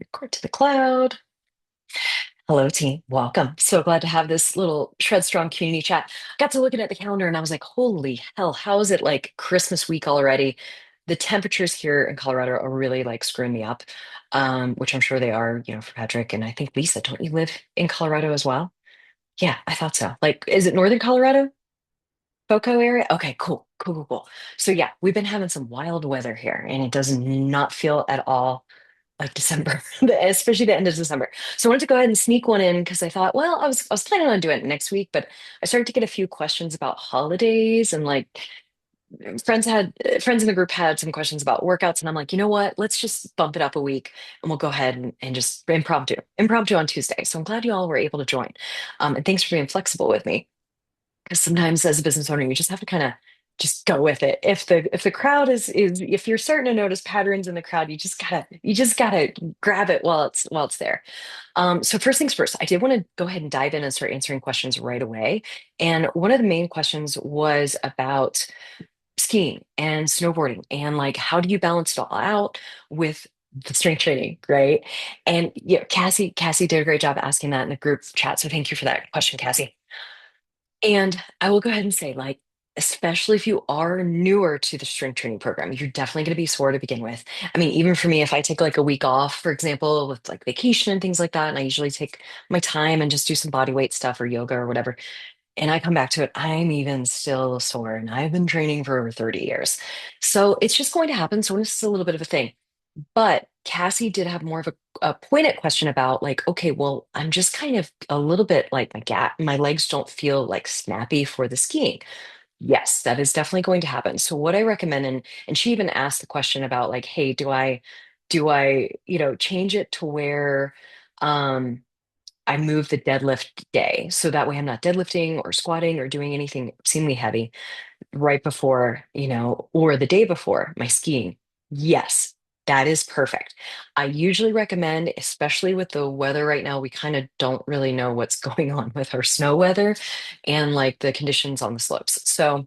Record to the cloud. Hello, team. Welcome. So glad to have this little Shred Strong community chat. Got to looking at the calendar and I was like, holy hell, how is it like Christmas week already? The temperatures here in Colorado are really like screwing me up, which I'm sure they are, for Patrick. And I think Lisa, don't you live in Colorado as well? Yeah, I thought so. Like, is it Northern Colorado? Boco area? Okay, cool, cool, cool, cool. So yeah, we've been having some wild weather here and it does not feel at all like December, especially the end of December. So I wanted to go ahead and sneak one in because I thought, well, I was planning on doing it next week, but I started to get a few questions about holidays and like friends in the group had some questions about workouts, and I'm like, you know what? Let's just bump it up a week and we'll go ahead and just impromptu on Tuesday. So I'm glad you all were able to join. And thanks for being flexible with me because sometimes as a business owner you just have to kind of just go with it. If the crowd is if you're starting to notice patterns in the crowd, you just gotta grab it while it's there. So first things first, I did want to go ahead and dive in and start answering questions right away. And one of the main questions was about skiing and snowboarding and like how do you balance it all out with the strength training, right? And yeah, Cassie did a great job asking that in the group chat, so thank you for that question, Cassie. And I will go ahead and say, like, especially if you are newer to the strength training program, you're definitely going to be sore to begin with. I mean, even for me, if I take like a week off, for example, with like vacation and things like that, and I usually take my time and just do some body weight stuff or yoga or whatever, and I come back to it, I'm even still sore. And I've been training for over 30 years. So it's just going to happen. So this is a little bit of a thing. But Cassie did have more of a pointed question about like, okay, well, I'm just kind of a little bit like my legs don't feel like snappy for the skiing. Yes, that is definitely going to happen. So what I recommend, and she even asked the question about like, hey, do I change it to where um I move the deadlift day so that way I'm not deadlifting or squatting or doing anything obscenely heavy right before, or the day before my skiing. Yes, that is perfect. I usually recommend, especially with the weather right now, we kind of don't really know what's going on with our snow weather and like the conditions on the slopes. So,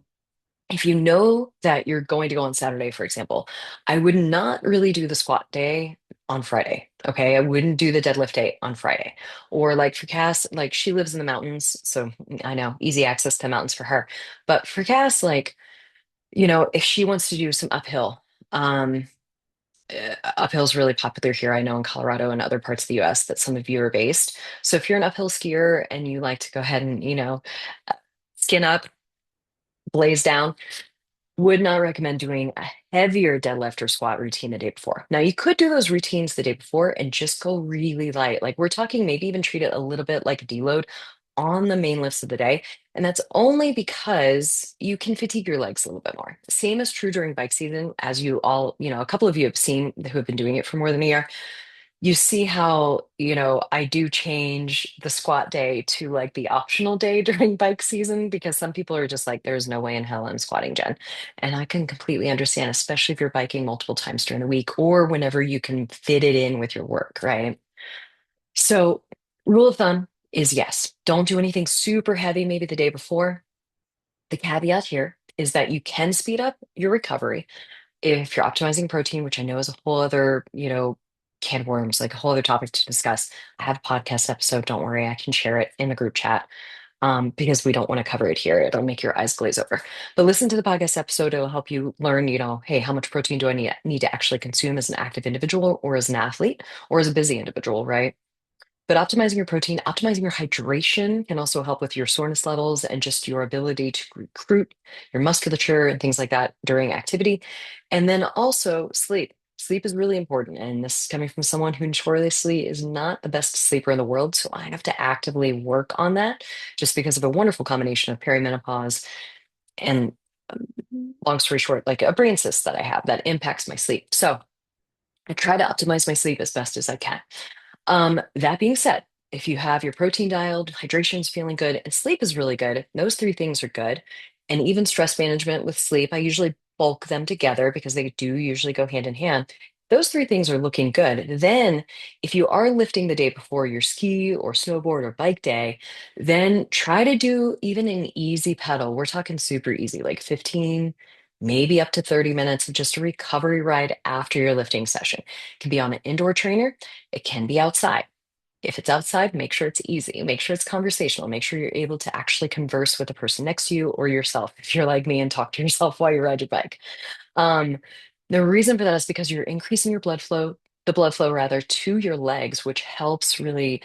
if you know that you're going to go on Saturday, for example, I would not really do the squat day on Friday. Okay. I wouldn't do the deadlift day on Friday. Or like for Cass, like she lives in the mountains. So I know easy access to mountains for her. But for Cass, like, if she wants to do some uphill, um, uphill is really popular here. I know in Colorado and other parts of the US that some of you are based. So if you're an uphill skier and you like to go ahead and, skin up, blaze down, would not recommend doing a heavier deadlift or squat routine the day before. Now, you could do those routines the day before and just go really light. Like we're talking, maybe even treat it a little bit like a deload on the main lifts of the day. And that's only because you can fatigue your legs a little bit more. Same is true during bike season, as you all, a couple of you have seen who have been doing it for more than a year. You see how, I do change the squat day to like the optional day during bike season because some people are just like, there's no way in hell I'm squatting, Jen. And I can completely understand, especially if you're biking multiple times during the week or whenever you can fit it in with your work, right? So, rule of thumb is yes, don't do anything super heavy maybe the day before. The caveat here is that you can speed up your recovery if you're optimizing protein, which I know is a whole other, can of worms, like a whole other topic to discuss. I have a podcast episode. Don't worry, I can share it in the group chat because we don't want to cover it here. It'll make your eyes glaze over. But listen to the podcast episode. It'll help you learn, hey, how much protein do I need to actually consume as an active individual or as an athlete or as a busy individual, right? But optimizing your protein, optimizing your hydration can also help with your soreness levels and just your ability to recruit your musculature and things like that during activity. And then also sleep. Sleep is really important. And this is coming from someone who notoriously is not the best sleeper in the world. So I have to actively work on that just because of a wonderful combination of perimenopause and, long story short, like a brain cyst that I have that impacts my sleep. So I try to optimize my sleep as best as I can. That being said, if you have your protein dialed, hydration's feeling good, and sleep is really good, those three things are good. And even stress management with sleep, I usually bulk them together because they do usually go hand in hand. Those three things are looking good. Then, if you are lifting the day before your ski or snowboard or bike day, then try to do even an easy pedal. We're talking super easy, like 15. maybe up to 30 minutes of just a recovery ride after your lifting session. It can be on an indoor trainer, it can be outside. If it's outside, make sure it's easy, make sure it's conversational, make sure you're able to actually converse with the person next to you or yourself if you're like me and talk to yourself while you ride your bike. Um, the reason for that is because you're increasing your blood flow, the blood flow rather, to your legs, which helps really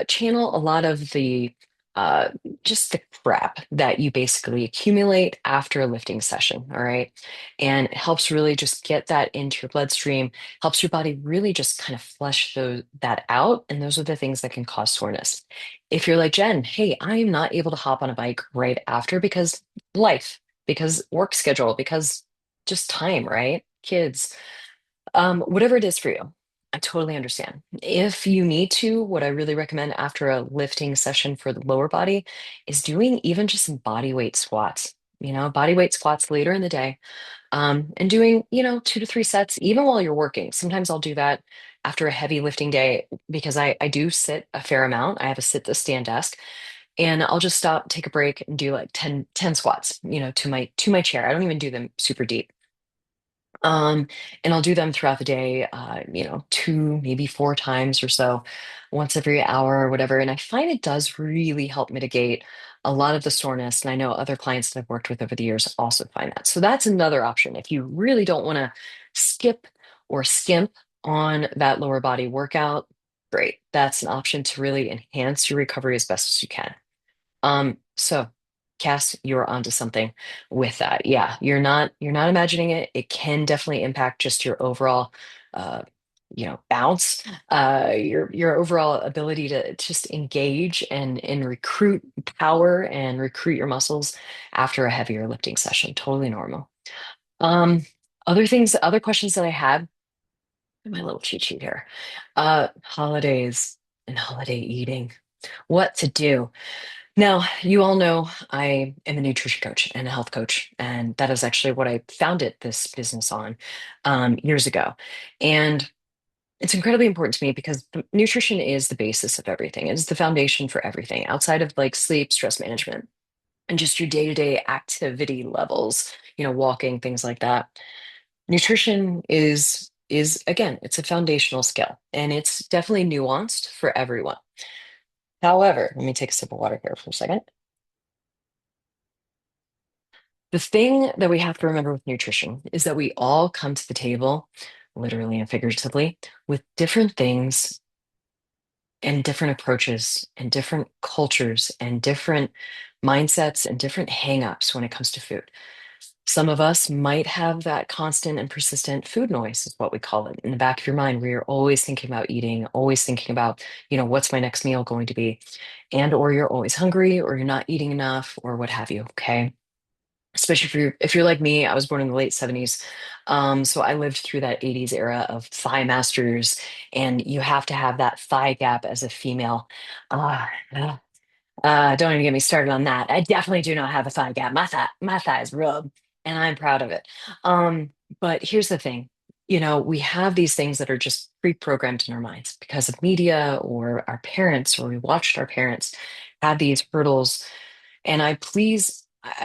channel a lot of the uh, just the crap that you basically accumulate after a lifting session. All right. And it helps really just get that into your bloodstream, helps your body really just kind of flush that out. And those are the things that can cause soreness. If you're like Jen, hey, I am not able to hop on a bike right after because life, because work schedule, because just time, right? Kids, whatever it is for you. I totally understand. If you need to, what I really recommend after a lifting session for the lower body is doing even just some body weight squats. Body weight squats later in the day, and doing, 2 to 3 sets, even while you're working. Sometimes I'll do that after a heavy lifting day because I do sit a fair amount. I have a sit to stand desk, and I'll just stop, take a break, and do like ten squats, to my chair. I don't even do them super deep. Um, and I'll do them throughout the day, 2, maybe 4 times or so, once every hour or whatever. And I find it does really help mitigate a lot of the soreness. And I know other clients that I've worked with over the years also find that. So that's another option. If you really don't want to skip or skimp on that lower body workout, great. That's an option to really enhance your recovery as best as you can. So Cass, you're onto something with that. Yeah, you're not imagining it. It can definitely impact just your overall uh bounce, your overall ability to just engage and recruit power and recruit your muscles after a heavier lifting session. Totally normal. Um, other questions that I had in my little cheat sheet here. Holidays and holiday eating. What to do? Now, you all know I am a nutrition coach and a health coach, and that is actually what I founded this business on years ago. And it's incredibly important to me because nutrition is the basis of everything. It is the foundation for everything outside of like sleep, stress management, and just your day-to-day activity levels, walking, things like that. Nutrition is again, it's a foundational skill, and it's definitely nuanced for everyone. However, let me take a sip of water here for a second. The thing that we have to remember with nutrition is that we all come to the table, literally and figuratively, with different things and different approaches and different cultures and different mindsets and different hangups when it comes to food. Some of us might have that constant and persistent food noise, is what we call it, in the back of your mind, where you're always thinking about eating, always thinking about, what's my next meal going to be? And or you're always hungry or you're not eating enough or what have you. Okay, especially if you're like me. I was born in the late 70s, so I lived through that 80s era of thigh masters, and you have to have that thigh gap as a female. uh, don't even get me started on that. I definitely do not have a thigh gap. My thighs rub, and I'm proud of it. um, but here's the thing. We have these things that are just pre-programmed in our minds because of media or our parents, or we watched our parents have these hurdles. And I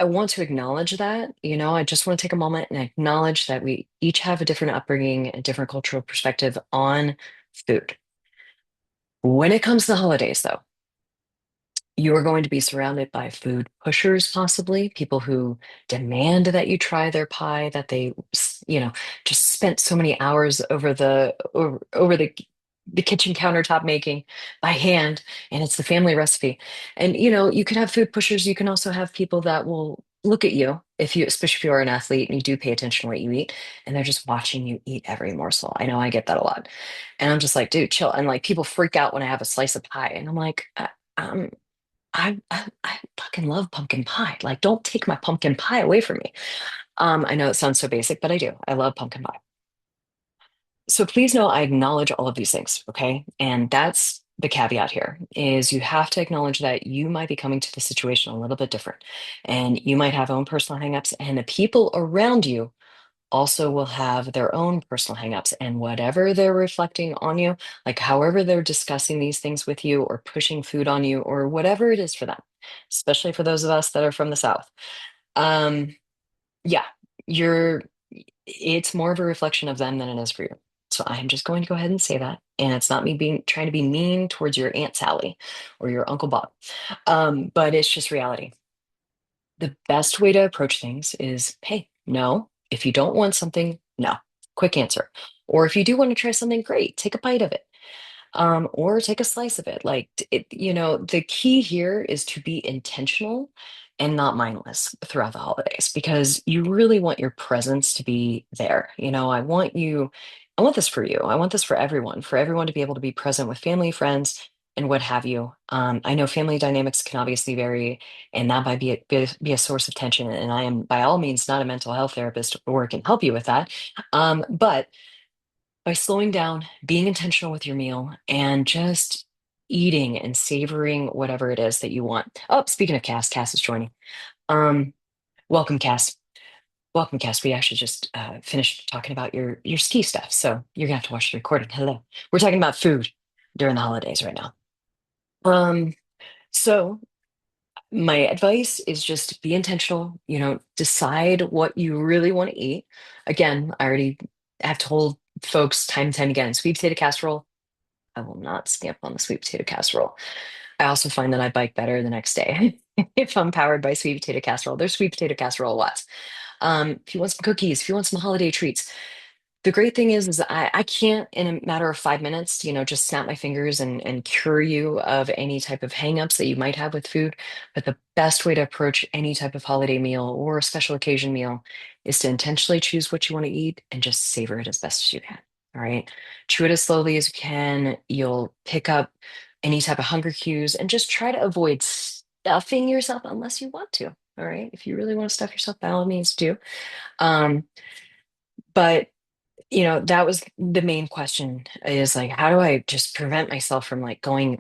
want to acknowledge that. I just want to take a moment and acknowledge that we each have a different upbringing, a different cultural perspective on food. When it comes to the holidays, though, you are going to be surrounded by food pushers, possibly people who demand that you try their pie that they, just spent so many hours over the kitchen countertop making by hand, and it's the family recipe. And you can have food pushers. You can also have people that will look at you, if you, especially if you're an athlete and you do pay attention to what you eat, and they're just watching you eat every morsel. I know I get that a lot, and I'm just like, dude, chill. And like people freak out when I have a slice of pie, and I'm like, um I fucking love pumpkin pie. Like, don't take my pumpkin pie away from me. I know it sounds so basic, but I do. I love pumpkin pie. So please know I acknowledge all of these things, okay? And that's the caveat here is you have to acknowledge that you might be coming to the situation a little bit different. And you might have own personal hangups, and the people around you also will have their own personal hangups, and whatever they're reflecting on you, like however they're discussing these things with you or pushing food on you or whatever it is for them, especially for those of us that are from the South. Um, yeah, you're it's more of a reflection of them than it is for you. So I'm just going to go ahead and say that. And it's not me being trying to be mean towards your Aunt Sally or your Uncle Bob. But it's just reality. The best way to approach things is, hey, no. If you don't want something, no. Quick answer. Or if you do want to try something, great, take a bite of it, or take a slice of it. The key here is to be intentional and not mindless throughout the holidays because you really want your presence to be there. I want this for you. I want this for everyone to be able to be present with family, friends, and what have you. I know family dynamics can obviously vary, and that might be a source of tension. And I am by all means not a mental health therapist or can help you with that. But by slowing down, being intentional with your meal, and just eating and savoring whatever it is that you want. Oh, speaking of Cass, Cass is joining. Um, welcome, Cass. Welcome, Cass. We actually just finished talking about your ski stuff, so you're gonna have to watch the recording. Hello. We're talking about food during the holidays right now. Um, so my advice is just be intentional, decide what you really want to eat. Again, I already have told folks time and time again, sweet potato casserole, I will not skip on the sweet potato casserole. I also find that I bike better the next day if I'm powered by sweet potato casserole. There's sweet potato casserole lots. If you want some cookies, if you want some holiday treats, the great thing is I can't in a matter of 5 minutes, just snap my fingers and cure you of any type of hangups that you might have with food. But the best way to approach any type of holiday meal or a special occasion meal is to intentionally choose what you want to eat and just savor it as best as you can. All right. Chew it as slowly as you can. You'll pick up any type of hunger cues and just try to avoid stuffing yourself unless you want to. All right. If you really want to stuff yourself, by all means do. Um, but that was the main question is like, how do I just prevent myself from like going,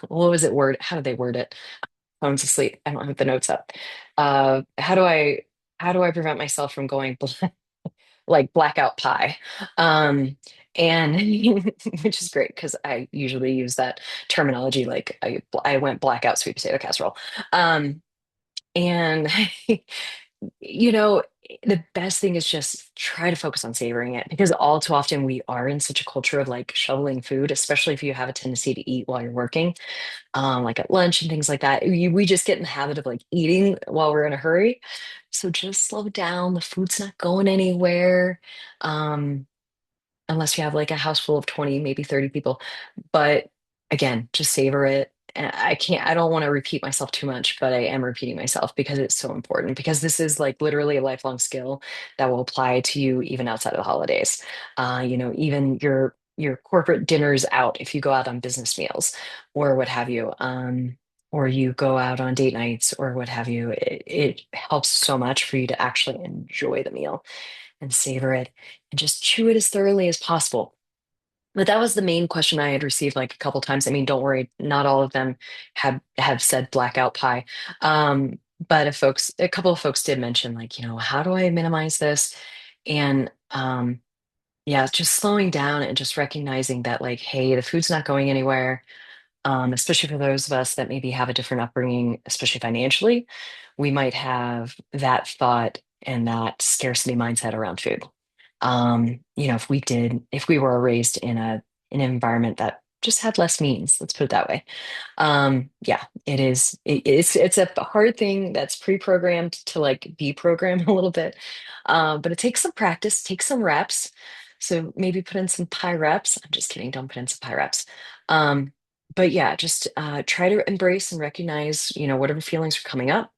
what was it word? How do they word it? Phone's asleep. I don't have the notes up. How do I prevent myself from going like blackout pie? And which is great because I usually use that terminology. Like I went blackout sweet potato casserole. And you know, the best thing is just try to focus on savoring it because all too often we are in such a culture of like shoveling food, especially if you have a tendency to eat while you're working, like at lunch and things like that. We just get in the habit of like eating while we're in a hurry. So just slow down. The food's not going anywhere. Um, unless you have like a house full of 20, maybe 30 people. But again, just savor it. And I don't want to repeat myself too much, but I am repeating myself because it's so important because this is like literally a lifelong skill that will apply to you even outside of the holidays. Even your corporate dinners out if you go out on business meals or what have you. Or you go out on date nights or what have you, it helps so much for you to actually enjoy the meal and savor it and just chew it as thoroughly as possible. But that was the main question I had received like a couple times. I mean, don't worry, not all of them have said blackout pie. But a couple of folks did mention like, how do I minimize this? And yeah, just slowing down and just recognizing that like, hey, the food's not going anywhere. Especially for those of us that maybe have a different upbringing, especially financially, we might have that thought and that scarcity mindset around food. If we were raised in an environment that just had less means, let's put it that way. Yeah, it's a hard thing that's pre-programmed to like deprogram a little bit. But it takes some practice, takes some reps. So maybe put in some pie reps. I'm just kidding, don't put in some pie reps. Um, but yeah, just try to embrace and recognize, whatever feelings are coming up.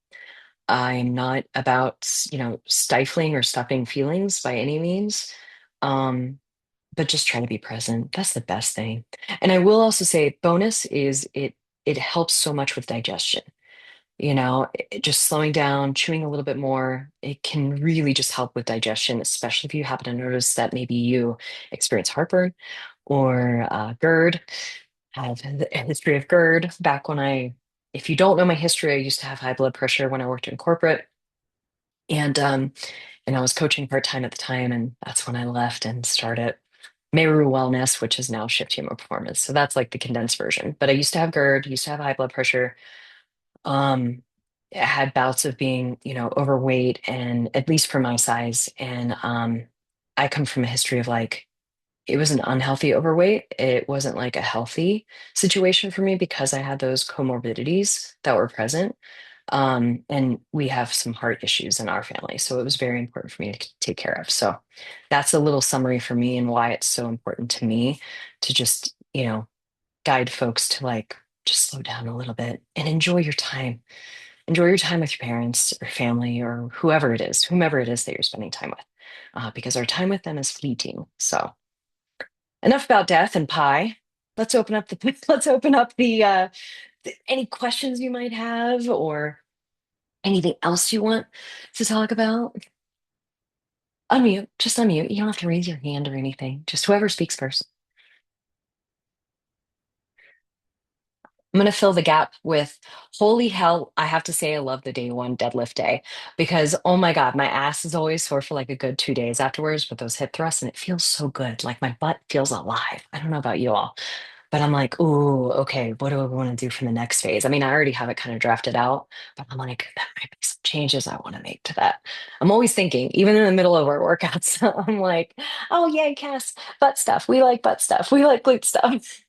I'm not about, stifling or stuffing feelings by any means. Um, but just try to be present. That's the best thing. And I will also say, bonus is it helps so much with digestion. Just slowing down, chewing a little bit more, it can really just help with digestion, especially if you happen to notice that maybe you experience heartburn or GERD. I have a history of GERD back if you don't know my history, I used to have high blood pressure when I worked in corporate. And I was coaching part-time at the time, and that's when I left and started Meru Wellness, which is now Shift Human Performance. So that's like the condensed version. But I used to have GERD, used to have high blood pressure. Um, had bouts of being, overweight and at least for my size. And I come from a history of like, it was an unhealthy overweight. It wasn't like a healthy situation for me because I had those comorbidities that were present. And we have some heart issues in our family. So it was very important for me to take care of. So that's a little summary for me and why it's so important to me to just, guide folks to like just slow down a little bit and enjoy your time. Enjoy your time with your parents or family or whomever it is that you're spending time with, because our time with them is fleeting. So enough about death and pie. Let's open up the let's open up any questions you might have or anything else you want to talk about. Unmute, just unmute. You don't have to raise your hand or anything. Just whoever speaks first. I'm going to fill the gap with holy hell. I have to say, I love the day one deadlift day because, oh my God, my ass is always sore for like a good 2 days afterwards with those hip thrusts, and it feels so good. Like my butt feels alive. I don't know about you all, but I'm like, ooh, okay, what do I want to do for the next phase? I mean, I already have it kind of drafted out, but I'm like, that might be some changes I want to make to that. I'm always thinking, even in the middle of our workouts, I'm like, oh, yay, Cass, butt stuff. We like butt stuff. We like glute stuff.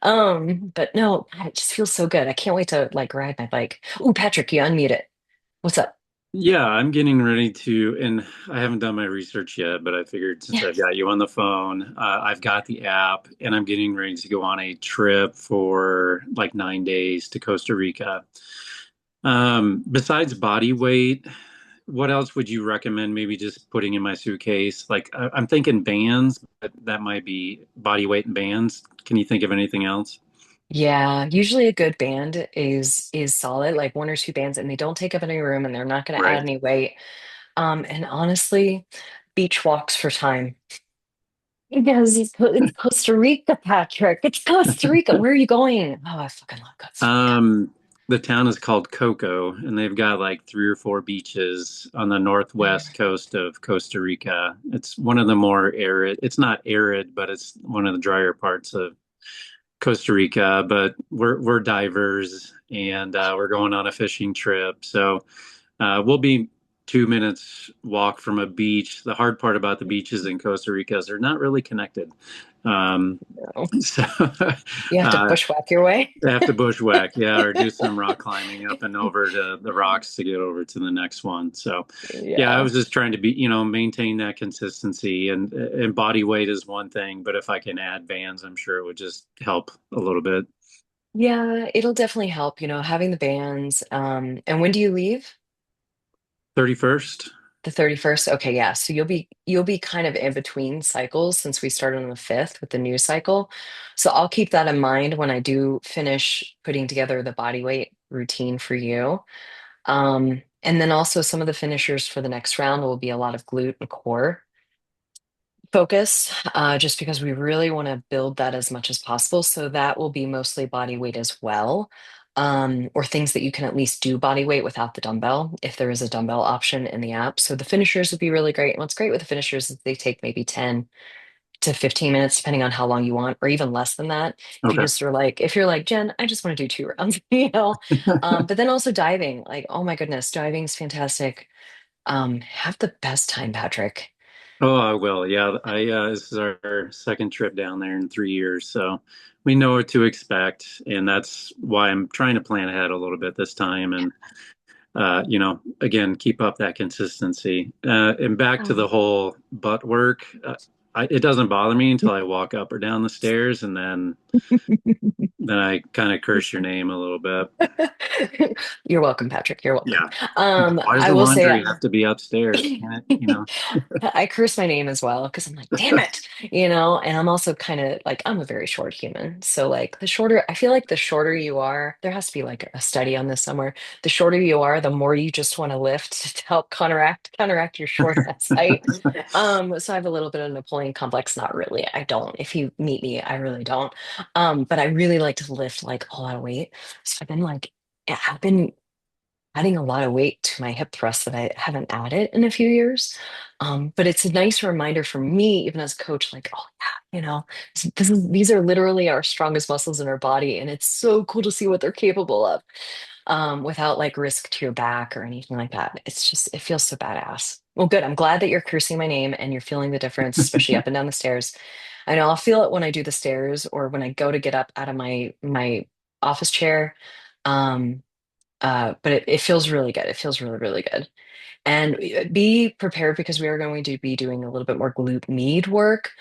But no, God, it just feels so good. I can't wait to like ride my bike. Ooh, Patrick, you unmute it. What's up? Yeah, I'm getting ready to, and I haven't done my research yet, but I figured since I've Yes. got you on the phone, I've got the app, and I'm getting ready to go on a trip for like 9 days to Costa Rica. Besides body weight, what else would you recommend maybe just putting in my suitcase? Like, I'm thinking bands, but that might be body weight and bands. Can you think of anything else? Yeah, usually a good band is solid, like one or two bands, and they don't take up any room and they're not going to add Right. any weight. And honestly, beach walks for time. Because it's Costa Rica, Patrick. It's Costa Rica. Where are you going? Oh, I fucking love Costa Rica. Um, the town is called Coco, and they've got like three or four beaches on the northwest coast of Costa Rica. It's one of the more arid, it's not arid, but it's one of the drier parts of Costa Rica. But we're divers and we're going on a fishing trip. So we'll be 2 minutes walk from a beach. The hard part about the beaches in Costa Rica is they're not really connected. Um, No. so You have to uh, bushwhack your way. I have to bushwhack, yeah, or do some rock climbing up and over to the rocks to get over to the next one. So, yeah, I Yeah. was just trying to be, maintain that consistency and body weight is one thing, but if I can add bands, I'm sure it would just help a little bit. Yeah, it'll definitely help, having the bands. And when do you leave? 31st. The 31st? Okay, yeah. So you'll be kind of in between cycles since we started on the 5th with the new cycle. So I'll keep that in mind when I do finish putting together the body weight routine for you. And then also some of the finishers for the next round will be a lot of glute and core focus, just because we really want to build that as much as possible. So that will be mostly body weight as well, or things that you can at least do body weight without the dumbbell, if there is a dumbbell option in the app. So the finishers would be really great. And what's great with the finishers is they take maybe 10 to 15 minutes, depending on how long you want, or even less than that. If you Okay. just are like, if you're like, Jen, I just want to do 2 rounds, But then also diving, like, oh my goodness, diving is fantastic. Have the best time, Patrick. Oh, I will. Yeah, this is our second trip down there in 3 years, so we know what to expect, and that's why I'm trying to plan ahead a little bit this time and again, keep up that consistency. And back to the whole butt work, it doesn't bother me until I walk up or down the stairs, and then I kind of curse your name a little bit. You're welcome, Patrick. You're welcome. Yeah. Why does I the will say laundry have to be upstairs? Can it, I curse my name as well because I'm like, damn it, and I'm also kind of like, I'm a very short human. So, like, I feel like the shorter you are, there has to be like a study on this somewhere. The shorter you are, the more you just want to lift to help counteract your short ass height. So I have a little bit of Napoleon complex. Not really. I don't. If you meet me, I really don't. But I really like to lift like a lot of weight. So I've been adding a lot of weight to my hip thrust that I haven't added in a few years. But it's a nice reminder for me, even as a coach, like, oh yeah, these are literally our strongest muscles in our body, and it's so cool to see what they're capable of. without like risk to your back or anything like that. It's just, it feels so badass. Well, good. I'm glad that you're cursing my name and you're feeling the difference, especially up and down the stairs. I know I'll feel it when I do the stairs or when I go to get up out of my office chair. Um, but it feels really good. It feels really, really good. And be prepared because we are going to be doing a little bit more glute med work.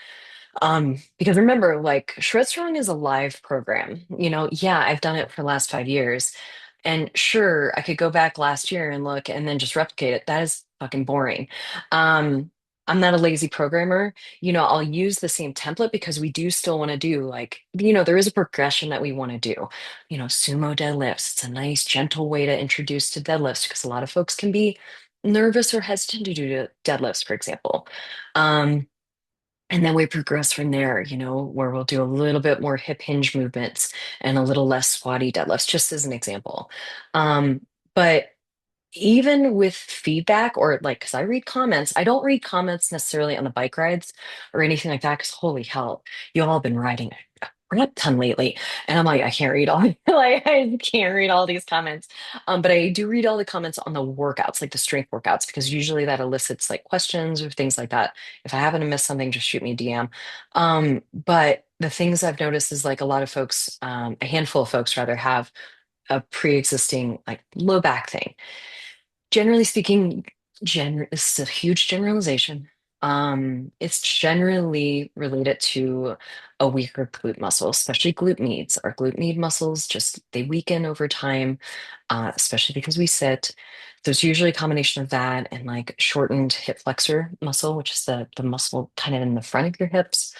Because remember, like Shred Strong is a live program. Yeah, I've done it for the last 5 years. And sure, I could go back last year and look and then just replicate it. That is fucking boring. Um, I'm not a lazy programmer. I'll use the same template because we do still want to do like, there is a progression that we want to do. Sumo deadlifts. It's a nice, gentle way to introduce to deadlifts because a lot of folks can be nervous or hesitant to do deadlifts, for example. Um, and then we progress from there, where we'll do a little bit more hip hinge movements and a little less squatty deadlifts, just as an example. But even with feedback or like, because I read comments, I don't read comments necessarily on the bike rides or anything like that, because holy hell, you all have been riding a crap ton lately. And I'm like, I can't read all, like, I can't read all these comments. But I do read all the comments on the workouts, like the strength workouts, because usually that elicits like questions or things like that. If I happen to miss something, just shoot me a DM. But the things I've noticed is like a lot of folks, a handful of folks rather, have a pre-existing like low back thing. Generally speaking, this is a huge generalization. It's generally related to a weaker glute muscle, especially glute medius. Our glute med muscles just they weaken over time, especially because we sit. So it's usually a combination of that and like shortened hip flexor muscle, which is the muscle kind of in the front of your hips.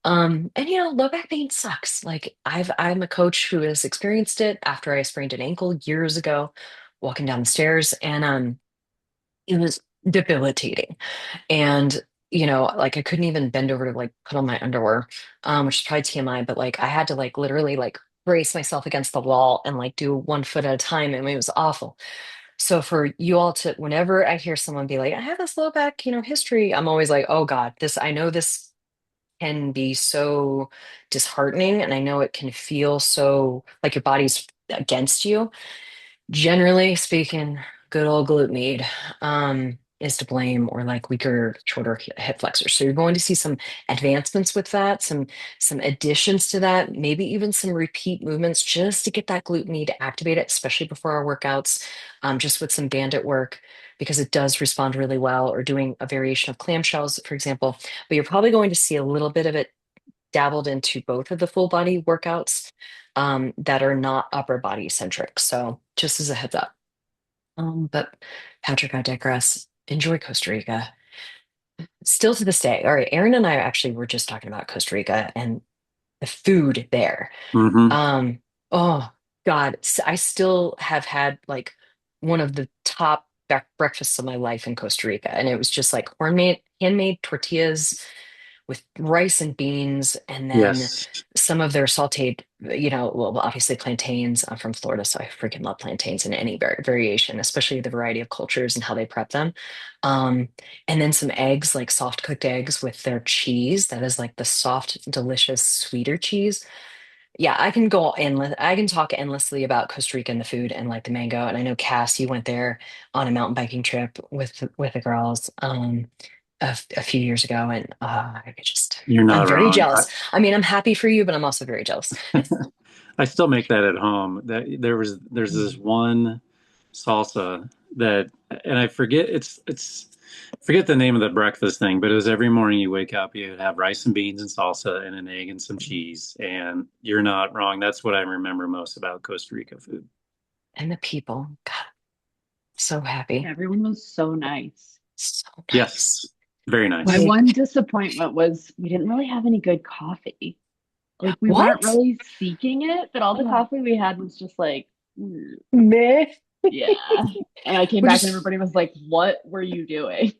And low back pain sucks. Like I'm a coach who has experienced it after I sprained an ankle years ago, walking down the stairs, and it was debilitating. And like I couldn't even bend over to like put on my underwear, which is probably TMI, but like I had to like literally like brace myself against the wall and like do one foot at a time. And it was awful. So for you all to, whenever I hear someone be like, I have this low back, history, I'm always like, oh God, I know this can be so disheartening. And I know it can feel so like your body's against you. Generally speaking, good old glute med is to blame, or like weaker, shorter hip flexors. So you're going to see some advancements with that, some additions to that, maybe even some repeat movements just to get that glute med activated, especially before our workouts, just with some bandit work because it does respond really well, or doing a variation of clamshells, for example. But you're probably going to see a little bit of it dabbled into both of the full body workouts that are not upper body centric. So just as a heads up. But Patrick, I digress. Enjoy Costa Rica. Still to this day. All right, Aaron and I actually were just talking about Costa Rica and the food there. Hmm. Um, oh God, I still have had like one of the top breakfasts of my life in Costa Rica, and it was just like handmade tortillas with rice and beans, and then Yes, some of their sauteed, well, obviously plantains. I'm from Florida, so I freaking love plantains in any variation, especially the variety of cultures and how they prep them. Um, and then some eggs, like soft cooked eggs with their cheese. That is like the soft, delicious, sweeter cheese. Yeah, I can go endless. I can talk endlessly about Costa Rica and the food and like the mango. And I know Cass, you went there on a mountain biking trip with the girls a few years ago, and you're I'm not very wrong. jealous. I mean, I'm happy for you, but I'm also very jealous. I still make that at home. There's this Mm. one salsa that, and I forget it's forget the name of the breakfast thing, but it was every morning you wake up, you have rice and beans and salsa and an egg and some cheese. And you're not wrong. That's what I remember most about Costa Rica food. And the people, God, so happy, Everyone was so nice. so Yes, nice. very My nice. one Like disappointment was we didn't really have any good coffee. Like we weren't what? really seeking it, but all the Oh, coffee we had was just like, meh. yeah. And I came Which back and is everybody was like, "What were you doing?"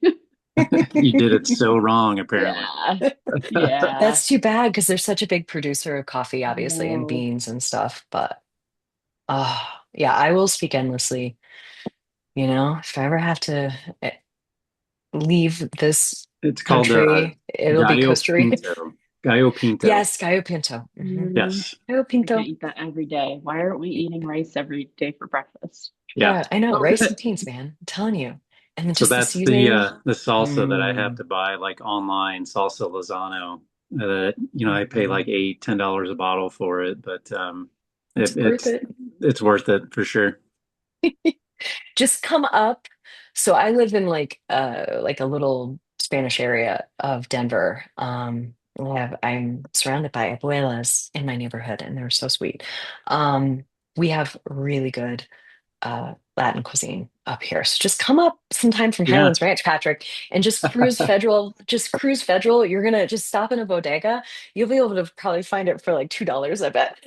You did it so wrong, apparently. Yeah. Yeah. that's too bad because they're such a big producer of coffee, I obviously, and know. beans and stuff. But yeah, I will speak endlessly. If I ever have to leave this It's called country, it'll be Gallo Costa Rica. Pinto. Gallo Pinto. Yes, gallo pinto. Mm, Yes. Gallo I can't pinto. eat that every day. Why aren't we eating rice every day for breakfast? Yeah. Yeah, I know. So Rice good. and beans, man. I'm telling you. And then So just the that's seasoning. the salsa that I have Mm, to buy like online, salsa Lozano. That I pay mm. like $8, $10 a bottle for it, but It's it, worth it's it. it's worth it for sure. Just come up. So I live in like a little Spanish area of Denver. I'm surrounded by abuelas in my neighborhood, and they're so sweet. We have really good Latin cuisine up here. So just come up sometime from Yeah. Highlands Ranch, Patrick, and just cruise Federal. Just cruise Federal. You're gonna just stop in a bodega. You'll be able to probably find it for like $2, I bet.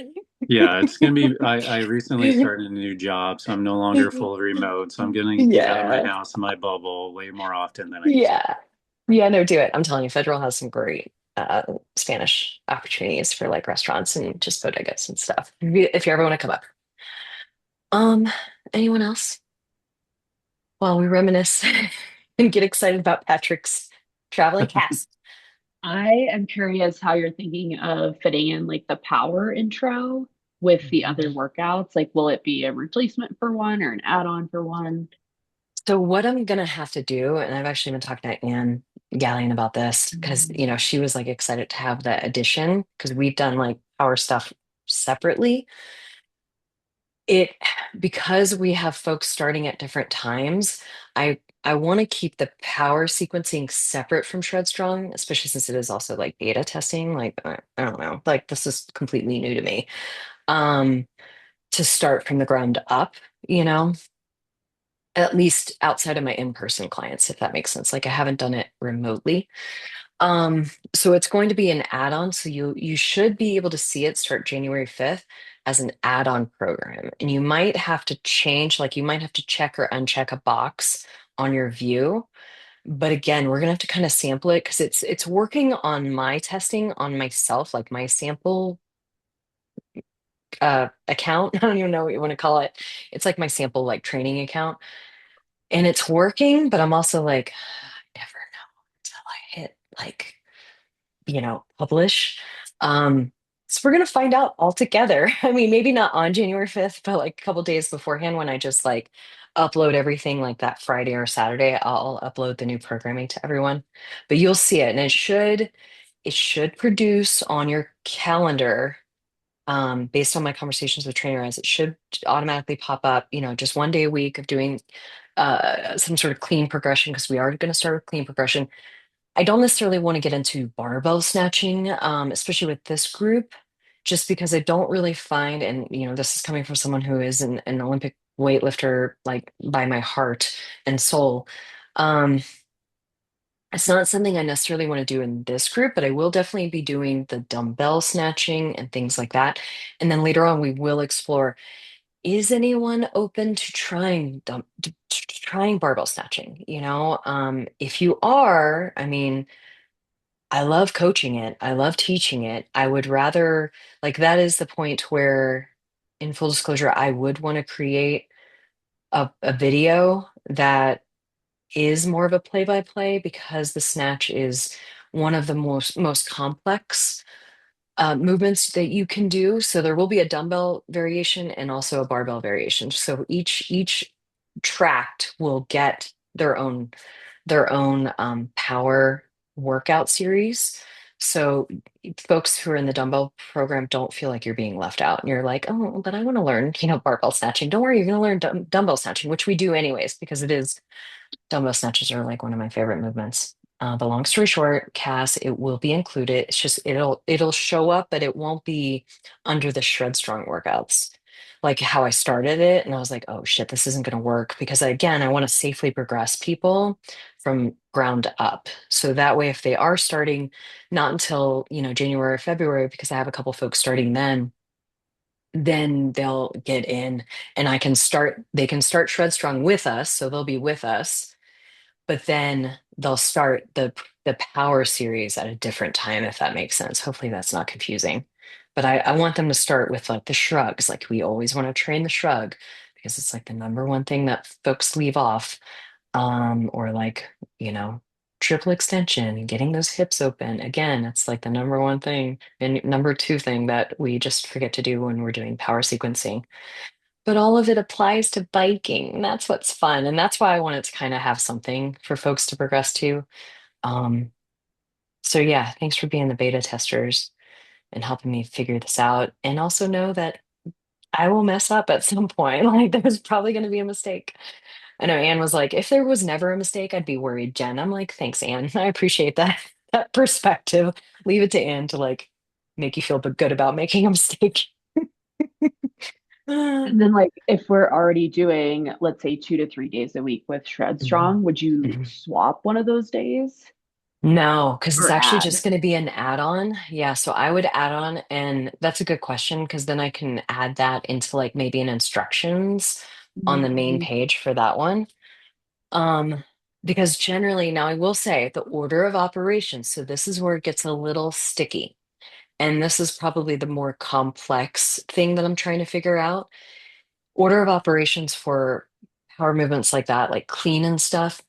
Yeah, it's gonna be. I recently started a new job, so I'm no longer fully remote. So I'm gonna get out of my Yeah. house and my bubble way more often than I used to. Yeah. Yeah, no, do it. I'm telling you, Federal has some great Spanish opportunities for like restaurants and just bodegas and stuff. If you ever want to come up. Um, anyone else? While we reminisce and get excited about Patrick's traveling cast. I am curious how you're thinking of fitting in like the power intro with the other workouts. Like, will it be a replacement for one or an add-on for one? So what I'm gonna have to do, and I've actually been talking to Anne Gallion about this because Mm. she was like excited to have that addition because we've done like power stuff separately. It because we have folks starting at different times, I want to keep the power sequencing separate from Shred Strong, especially since it is also like beta testing. Like I don't know, like this is completely new to me. Um, to start from the ground up, you know, at least outside of my in-person clients, if that makes sense. Like I haven't done it remotely. Um, so it's going to be an add-on. So you should be able to see it start January 5th as an add-on program. And you might have to change, like you might have to check or uncheck a box on your view. But again, we're gonna have to kind of sample it because it's working on my testing on myself, like my sample account. I don't even know what you want to call it. It's like my sample like training account. And it's working, but I'm also like, I never know until I hit like publish. So we're gonna find out all together. I mean, maybe not on January 5th, but like a couple days beforehand when I just like upload everything like that Friday or Saturday, I'll upload the new programming to everyone. But you'll see it and it should produce on your calendar based on my conversations with trainers, it should automatically pop up, just 1 day a week of doing some sort of clean progression because we are going to start with clean progression. I don't necessarily want to get into barbell snatching, especially with this group, just because I don't really find, and this is coming from someone who is an Olympic weightlifter, like by my heart and soul. Um, it's not something I necessarily want to do in this group, but I will definitely be doing the dumbbell snatching and things like that. And then later on, we will explore, is anyone open to trying barbell snatching? If you are, I mean, I love coaching it. I love teaching it. I would rather, like, that is the point where, in full disclosure, I would want to create a video that is more of a play-by-play because the snatch is one of the most complex movements that you can do. So there will be a dumbbell variation and also a barbell variation. So each tract will get their own power workout series. So folks who are in the dumbbell program don't feel like you're being left out. And you're like, oh, but I want to learn, barbell snatching. Don't worry, you're going to learn dumbbell snatching, which we do anyways, because dumbbell snatches are like one of my favorite movements. But long story short, Cass, it will be included. It's just it'll show up, but it won't be under the Shred Strong workouts. Like how I started it, and I was like, oh shit, this isn't gonna work because again, I want to safely progress people from ground up. So that way, if they are starting not until January or February, because I have a couple folks starting then they'll get in and they can start Shred Strong with us, so they'll be with us but then they'll start the power series at a different time, if that makes sense. Hopefully that's not confusing. But I want them to start with like the shrugs. Like we always want to train the shrug because it's like the number one thing that folks leave off. Or like, you know, triple extension, getting those hips open. Again, it's like the number one thing and number two thing that we just forget to do when we're doing power sequencing. But all of it applies to biking. And that's what's fun. And that's why I wanted to kind of have something for folks to progress to. Um, so yeah, thanks for being the beta testers and helping me figure this out. And also know that I will mess up at some point. Like there's probably going to be a mistake. I know Anne was like, if there was never a mistake, I'd be worried, Jen. I'm like, thanks, Anne. I appreciate that that perspective. Leave it to Anne to like make you feel good about making a mistake. And then like if we're already doing, let's say 2 to 3 days a week with Shred Mhm. Strong, would you Mhm. swap one of those days No, because it's or actually add? just going to be an add-on. Yeah, so I would add on, and that's a good question because then I can add that into like maybe an instructions on the main Mhm. page for that one. Um, because generally, now I will say the order of operations, so this is where it gets a little sticky. And this is probably the more complex thing that I'm trying to figure out. Order of operations for power movements like that, like clean and stuff,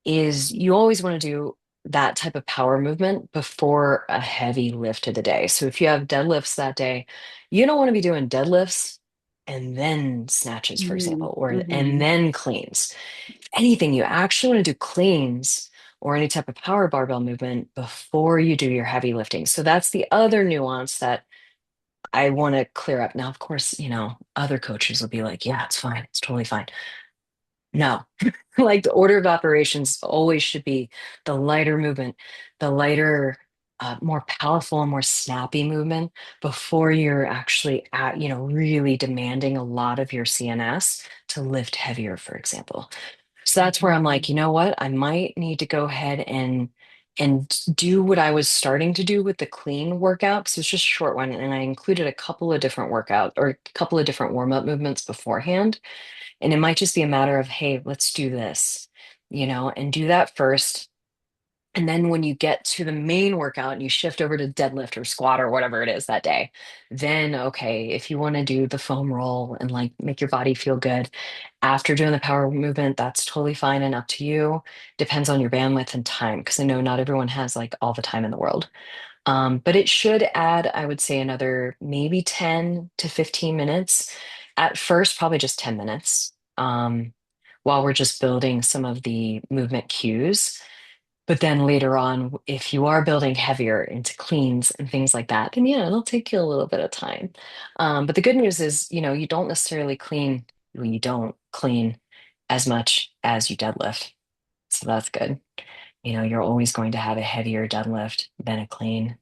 is you always want to do that type of power movement before a heavy lift of the day. So if you have deadlifts that day, you don't want to be doing deadlifts and then snatches, for example, or and Mm-hmm. then cleans. If anything, you actually want to do cleans or any type of power barbell movement before you do your heavy lifting. So that's the other nuance that I want to clear up. Now, of course, other coaches will be like, yeah, it's fine. It's totally fine. No, like the order of operations always should be the lighter movement, the lighter, more powerful and more snappy movement before you're actually really demanding a lot of your CNS to lift heavier, for example. So that's where I'm like, you know what? I might need to go ahead and do what I was starting to do with the clean workout because it's just a short one, and I included a couple of different workout or a couple of different warm-up movements beforehand. And it might just be a matter of, hey, let's do this, and do that first. And then when you get to the main workout and you shift over to deadlift or squat or whatever it is that day, then okay, if you want to do the foam roll and like make your body feel good after doing the power movement, that's totally fine and up to you. Depends on your bandwidth and time, because I know not everyone has like all the time in the world. But it should add, I would say, another maybe 10 to 15 minutes. At first, probably just 10 minutes, while we're just building some of the movement cues. But then later on, if you are building heavier into cleans and things like that, then yeah, it'll take you a little bit of time. But the good news is, you don't necessarily clean, well, you don't clean as much as you deadlift. So that's good. You're always going to have a heavier deadlift than a clean,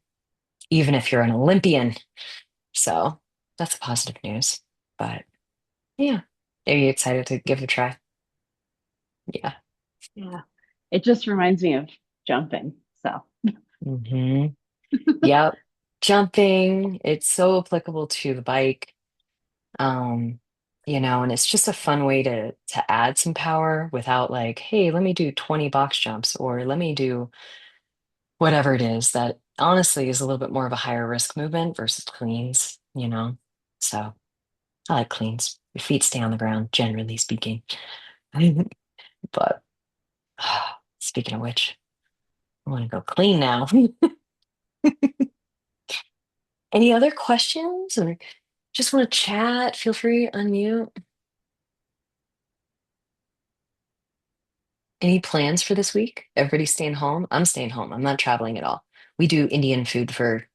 even if you're an Olympian. So that's positive news. But yeah, are you excited to give it a try? Yeah. Yeah. It just reminds me of jumping. So, hmm Yep. Jumping, it's so applicable to the bike. Um, and it's just a fun way to add some power without like, hey, let me do 20 box jumps or let me do whatever it is that honestly is a little bit more of a higher risk movement versus cleans. So I like cleans. Your feet stay on the ground, generally speaking. But speaking of which, I want to go clean now. Any other questions or just want to chat? Feel free, unmute. Any plans for this week? Everybody staying home? I'm staying home. I'm not traveling at all. We do Indian food for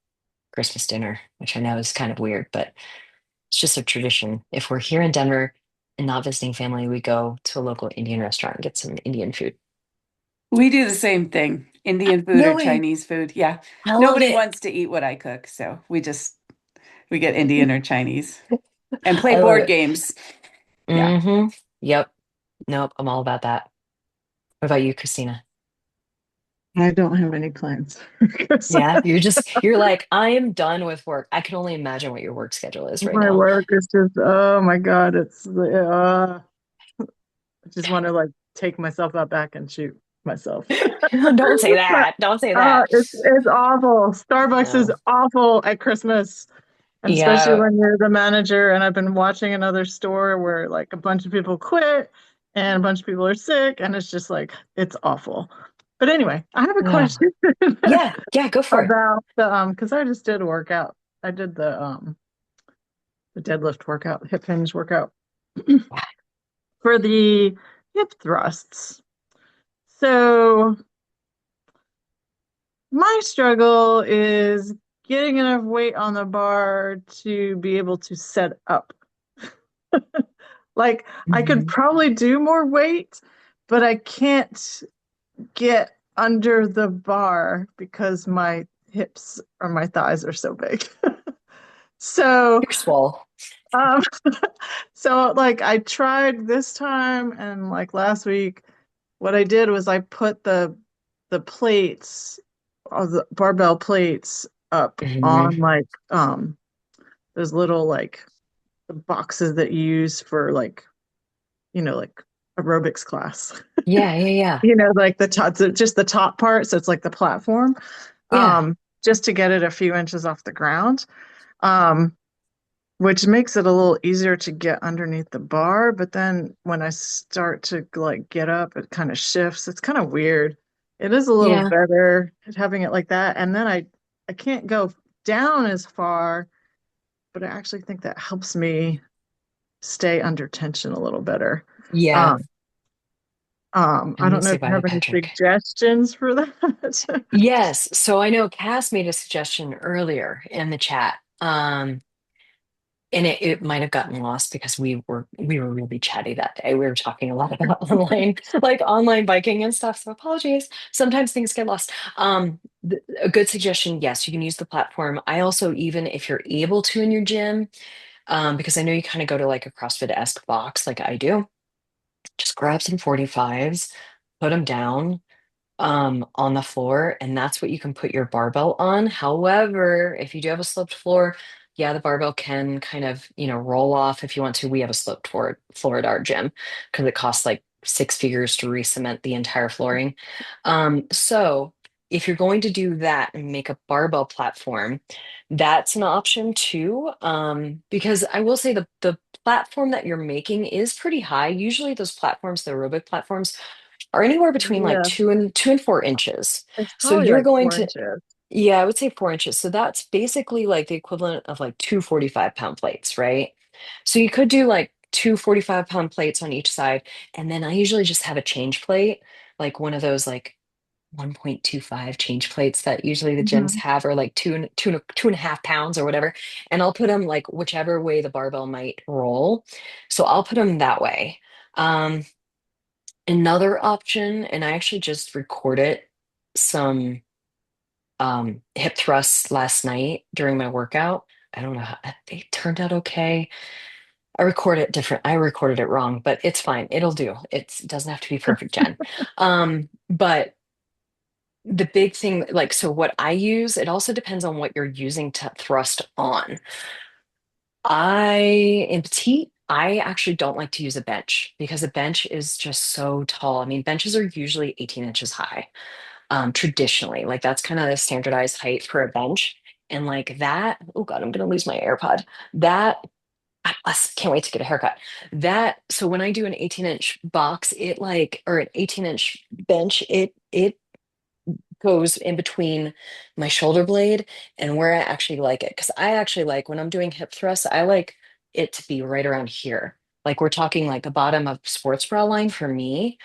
Christmas dinner, which I know is kind of weird, but it's just a tradition. If we're here in Denver and not visiting family, we go to a local Indian restaurant and get some Indian food. We do the same thing, Indian food No or way. Chinese food. Yeah. I love Nobody it. wants to eat what I cook, so we get Indian or Chinese and play I love board it. games. Yeah. Mm-hmm. Yep. Nope. I'm all about that. What about you, Christina? I don't have any plans for Yeah, Christmas. you're like, I am done with work. I can only imagine what your work schedule is right My now. work is just, oh my God, I just want to like take myself out back and shoot myself. Don't say that. Don't say that. It's awful. Starbucks is No. awful at Christmas. And especially Yeah. when you're the manager. And I've been watching another store where like a bunch of people quit and a bunch of people are sick. And it's just like, it's awful. But anyway, I have a Yeah. question Yeah, yeah, go for it. about the because I just did a workout. I did the deadlift workout, hip hinge workout for the hip thrusts. So my struggle is getting enough weight on the bar to be able to set up. Like I could Mhm. probably do more weight, but I can't get under the bar because my hips or my thighs are so big. So, You're swole. um, so like I tried this time and like last week, what I did was I put the plates, the barbell plates up on Mhm. like those little like the boxes that you use for like, like aerobics class. Yeah, yeah, yeah. Like the top, just the top part, so it's like the platform, Yeah. just to get it a few inches off the ground, um, which makes it a little easier to get underneath the bar. But then when I start to like get up, it kind of shifts. It's kind of weird. It is a little Yeah. better at having it like that, and then I can't go down as far, but I actually think that helps me stay under tension a little better. Yeah. Um, I I'm don't know mostly if you by have any Patrick. suggestions for that. Yes. So I know Cass made a suggestion earlier in the chat. And it might have gotten lost because we were really chatty that day. We were talking a lot about online, like online biking and stuff. So apologies. Sometimes things get lost. A good suggestion, yes, you can use the platform. I also, even if you're able to in your gym, because I know you kind of go to like a CrossFit-esque box like I do, just grab some 45s, put them down on the floor, and that's what you can put your barbell on. However, if you do have a sloped floor, yeah, the barbell can kind of, roll off if you want to. We have a sloped floor at our gym because it costs like six figures to re-cement the entire flooring. So if you're going to do that and make a barbell platform, that's an option too. Because I will say the platform that you're making is pretty high. Usually those platforms, the aerobic platforms, are anywhere between like Yeah, 2 and 4 inches. it's So probably you're like going four to, inches. yeah, I would say 4 inches. So that's basically like the equivalent of like two 45-pound plates, right? So you could do like two 45-pound plates on each side. And then I usually just have a change plate, like one of those like 1.25 change plates that usually the gyms Mhm. have, or like 2.5 pounds or whatever. And I'll put them like whichever way the barbell might roll. So I'll put them that way. Um, Another option, and I actually just recorded some hip thrusts last night during my workout. I don't know how they turned out okay. I recorded it wrong, but it's fine. It'll do. It doesn't have to be perfect, Jen. But the big thing, like, so what I use, it also depends on what you're using to thrust on. I am petite. I actually don't like to use a bench because a bench is just so tall. I mean, benches are usually 18 inches high, traditionally. Like that's kind of the standardized height for a bench. And like that, oh God, I'm gonna lose my AirPod. That I can't wait to get a haircut. So when I do an 18-inch box, or an 18-inch bench, it goes in between my shoulder blade and where I actually like it. Because I actually like when I'm doing hip thrusts, I like it to be right around here. Like we're talking like the bottom of sports bra line for me.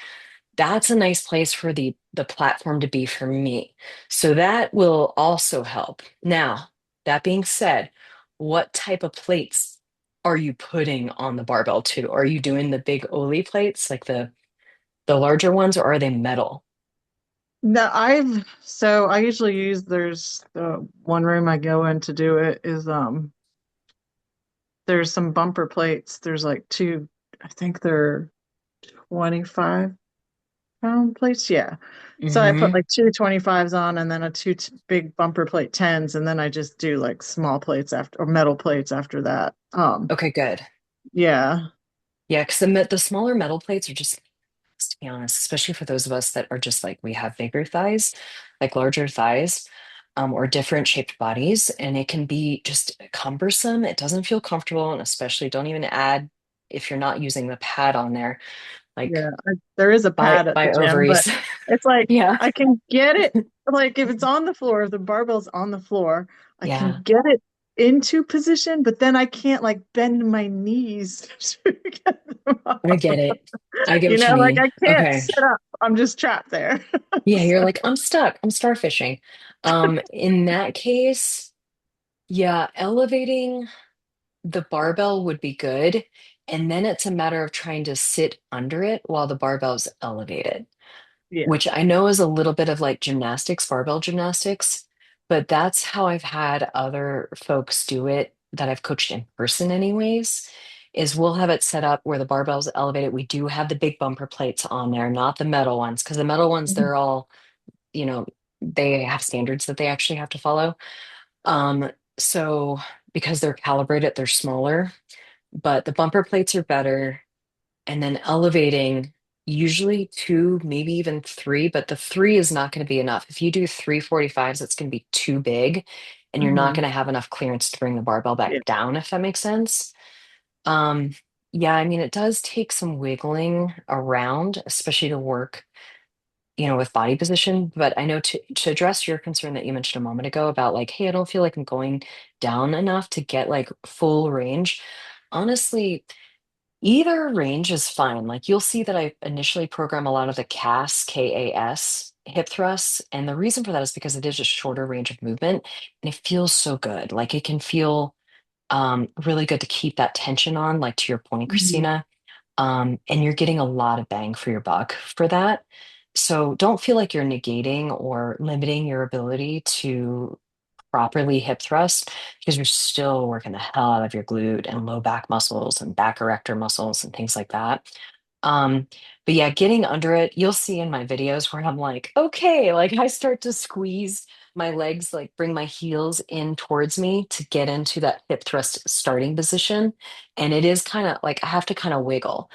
That's a nice place for the platform to be for me. So that will also help. Now, that being said, what type of plates are you putting on the barbell too? Are you doing the big Oli plates, like the larger ones, or are they metal? No, I usually use there's the one room I go in to do it is there's some bumper plates. There's like two, I think they're 25-pound plates. Yeah. So I put Hmm. like two 25s on and then a two big bumper plate 10s, and then I just do like small plates after or metal plates after that. Okay, good. Yeah. Yeah, because the smaller metal plates are just, to be honest, especially for those of us that are just like we have bigger thighs, like larger thighs, or different shaped bodies, and it can be just cumbersome. It doesn't feel comfortable, and especially don't even add if you're not using the pad on there. like Yeah, there is a by pad at the by gym, but ovaries. it's like Yeah. I can get it, like if it's on the floor, if the barbell's on the floor, I Yeah. can get it into position, but then I can't like bend my knees to get them I up. get it. I get You what know, you like mean. I can't Okay. sit up. I'm just trapped there. Yeah, you're So, like, I'm stuck. I'm starfishing. In that case, yeah, elevating the barbell would be good. And then it's a matter of trying to sit under it while the barbell's elevated, yeah. which I know is a little bit of like gymnastics, barbell gymnastics, but that's how I've had other folks do it that I've coached in person, anyways. Is we'll have it set up where the barbell's elevated. We do have the big bumper plates on there, not the metal ones, because the metal ones, Mhm. they're all, you know, they have standards that they actually have to follow. Um, so because they're calibrated, they're smaller, but the bumper plates are better. And then elevating, usually two, maybe even three, but the three is not going to be enough. If you do 345s, it's going to be too big, and you're not Mhm. going to have enough clearance to bring the barbell Yeah. back down, if that makes sense. Um, yeah, I mean, it does take some wiggling around, especially to work, with body position. But I know to address your concern that you mentioned a moment ago about like, hey, I don't feel like I'm going down enough to get like full range. Honestly, either range is fine. Like you'll see that I initially program a lot of the KAS hip thrusts. And the reason for that is because it is a shorter range of movement and it feels so good. Like it can feel really good to keep that tension on, like to your point, Mhm. Christina. And you're getting a lot of bang for your buck for that. So don't feel like you're negating or limiting your ability to properly hip thrust because you're still working the hell out of your glute and low back muscles and back erector muscles and things like that. Um, but yeah, getting under it, you'll see in my videos where I'm like, okay, like I start to squeeze my legs, like bring my heels in towards me to get into that hip thrust starting position. And it is kind of like I have to kind of wiggle.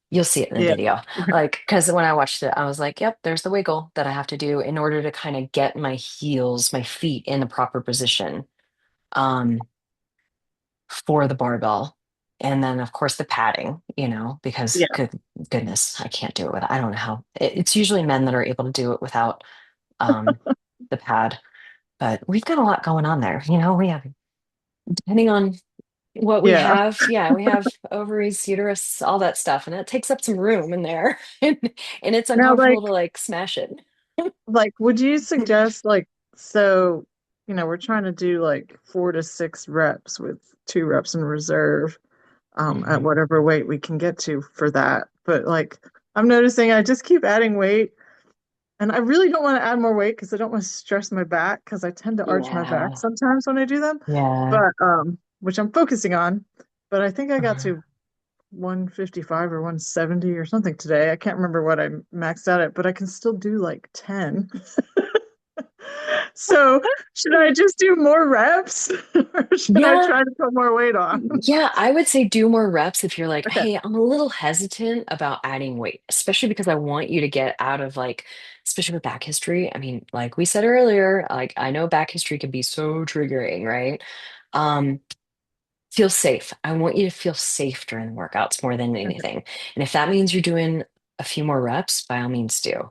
You'll see it in the Yeah. video. Like, because when I watched it, I was like, yep, there's the wiggle that I have to do in order to kind of get my heels, my feet in the proper position um, for the barbell. And then, of course, the padding, because Yeah. goodness, I can't do it with, I don't know how. It's usually men that are able to do it without um, the pad. But we've got a lot going on there. We have, depending on what we Yeah. have, yeah, we have ovaries, uterus, all that stuff, and it takes up some room in there, and it's Now, uncomfortable like, to like smash it. would you suggest like so, we're trying to do like 4 to 6 reps with 2 reps in reserve, at Mhm. whatever weight we can get to for that. But like I'm noticing I just keep adding weight and I really don't want to add more weight because I don't want to stress my back because I tend to arch my back Yeah, sometimes when I do them. yeah. But which I'm focusing on. But I think I got Uh, to 155 or 170 or something today. I can't remember what I maxed out at, but I can still do like 10. So should I just do more reps or should I Yeah, try to put more weight on? yeah, I would say do more reps if you're like, Okay. hey, I'm a little hesitant about adding weight, especially because I want you to get out of like, especially with back history. I mean, like we said earlier, like I know back history can be so triggering, right? Um, feel safe. I want you to feel safe during the workouts more than Okay. anything. And if that means you're doing a few more reps, by all means do.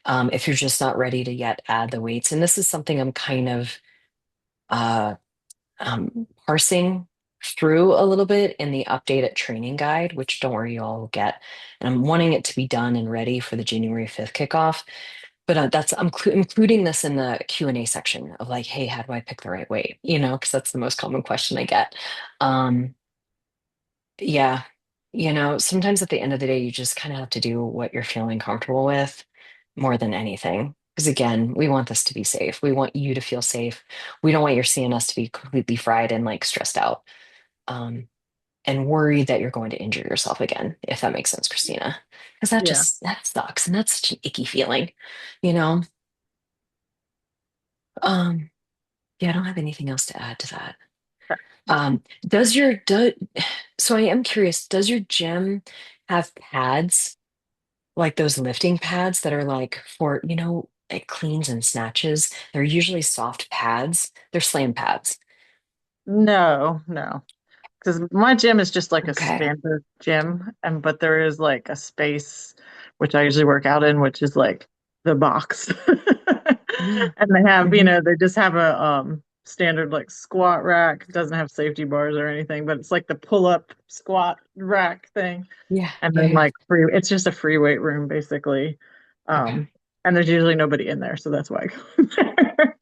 If you're just not ready to yet add the weights, and this is something I'm kind of uh, parsing through a little bit in the updated training guide, which don't worry, you all will get. And I'm wanting it to be done and ready for the January 5th kickoff. But including this in the Q&A section of like, hey, how do I pick the right weight? Because that's the most common question I get. Um, yeah, sometimes at the end of the day, you just kind of have to do what you're feeling comfortable with more than anything. Because again, we want this to be safe. We want you to feel safe. We don't want your CNS to be completely fried and like stressed out, um, and worried that you're going to injure yourself again, if that makes sense, Christina. Because Yeah. that sucks. And that's such an icky feeling, you know? Um, yeah, I don't have anything else to add to that. Does so I am curious, does your gym have pads like those lifting pads that are like for, it cleans and snatches? They're usually soft pads. They're slam pads. No, no. because my gym is just like a Okay. standard gym, and but there is like a space which I usually work out in, which is like the box. Yeah. And they have, Hmm. they just have a standard like squat rack. It doesn't have safety bars or anything, but it's like the pull-up squat rack thing. Yeah. And Yeah. then Yeah. like free, it's just a free weight room basically. Okay. And there's usually nobody in there, so that's why I go there.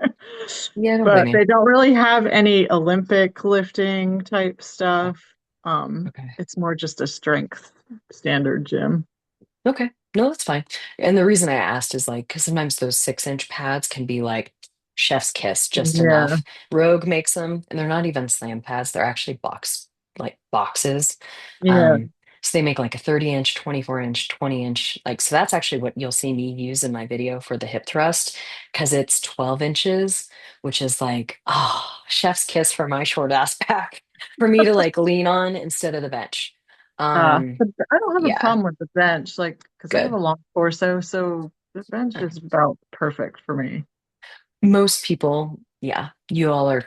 Yeah, I don't blame But you. they don't really have any Olympic lifting type stuff. Okay. It's more just a strength standard gym. Okay. No, that's fine. And the reason I asked is like, because sometimes those 6-inch pads can be like chef's kiss just Yeah, enough. Rogue makes them, and they're not even slam pads. They're actually like boxes. yeah. Um, so they make like a 30-inch, 24-inch, 20-inch. Like, so that's actually what you'll see me use in my video for the hip thrust, because it's 12 inches, which is like, oh, chef's kiss for my short ass back for me to like lean on instead of the bench. Um, But I don't have a yeah, problem with the bench, like, because I have a good. long torso, so the bench is about perfect for me. Most people, yeah, you all are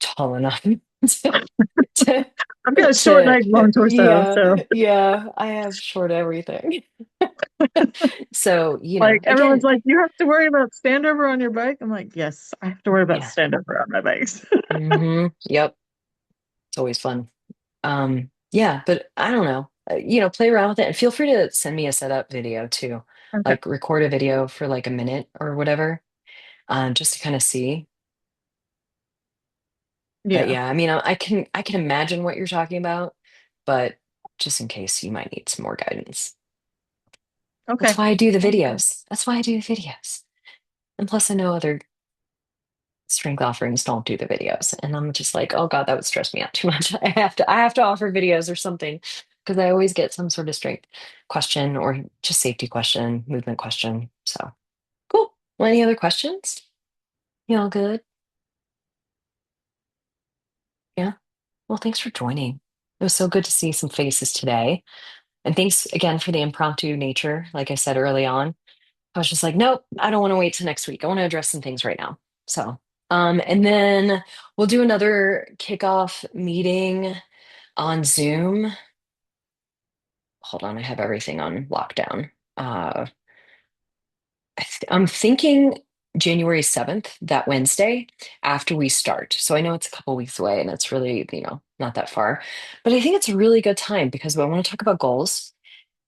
tall enough to, I've got a short to leg, long torso, yeah, so yeah, I have short everything. So, like everyone's again, like, you have to worry about stand over on your bike. I'm like, yes, I have to worry about yeah, stand over on my bikes. yep, it's always fun. Yeah, but I don't know, play around with it and feel free to send me a setup video too, Okay. like record a video for like a minute or whatever, just to kind of see. But Yeah. yeah, I mean, I can imagine what you're talking about, but just in case you might need some more guidance. That's Okay. why I do the Sounds good. videos. That's why I do the videos. And plus I know other strength offerings don't do the videos. And I'm just like, oh God, that would stress me out too much. I have to offer videos or something because I always get some sort of strength question or just safety question, movement question. So cool. Well, any other questions? You all good? Yeah. Well, thanks for joining. It was so good to see some faces today. And thanks again for the impromptu nature. Like I said early on, I was just like, nope, I don't want to wait till next week. I want to address some things right now. So, and then we'll do another kickoff meeting on Zoom. Hold on, I have everything on lockdown. I'm thinking January 7th, that Wednesday, after we start. So I know it's a couple weeks away and it's really, not that far. But I think it's a really good time because I want to talk about goals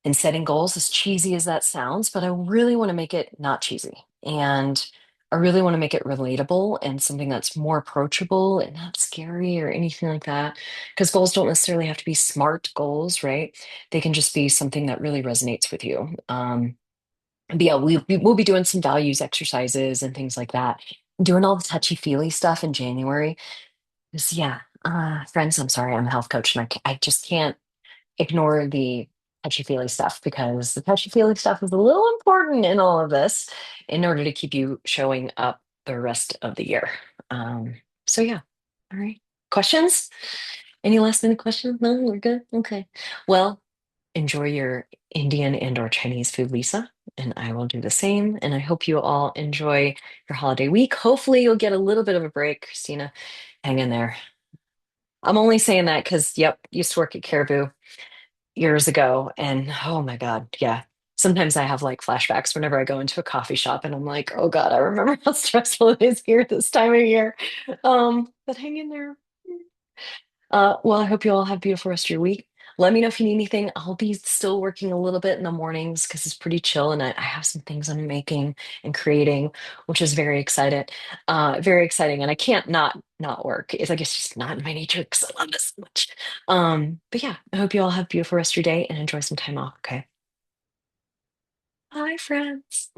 and setting goals, as cheesy as that sounds, but I really want to make it not cheesy. And I really want to make it relatable and something that's more approachable and not scary or anything like that. Because goals don't necessarily have to be smart goals, right? They can just be something that really resonates with you. But yeah, we'll be doing some values exercises and things like that. Doing all the touchy feely stuff in January. Because, yeah, friends, I'm sorry, I'm a health coach and I just can't ignore the touchy feely stuff because the touchy feely stuff is a little important in all of this in order to keep you showing up the rest of the year. So yeah, all right. Questions? Any last minute questions? No, we're good. Okay. Well, enjoy your Indian and or Chinese food, Lisa, and I will do the same. And I hope you all enjoy your holiday week. Hopefully, you'll get a little bit of a break, Christina. Hang in there. I'm only saying that because, yep, used to work at Caribou years ago. And oh my God, yeah. Sometimes I have like flashbacks whenever I go into a coffee shop and I'm like, oh God, I remember how stressful it is here this time of year. But hang in there. Well, I hope you all have a beautiful rest of your week. Let me know if you need anything. I'll be still working a little bit in the mornings because it's pretty chill and I have some things I'm making and creating, which is very exciting. And I can't not work. It's like it's just not in my nature because I love this so much. But yeah, I hope you all have a beautiful rest of your day and enjoy some time off. Okay. Bye, friends.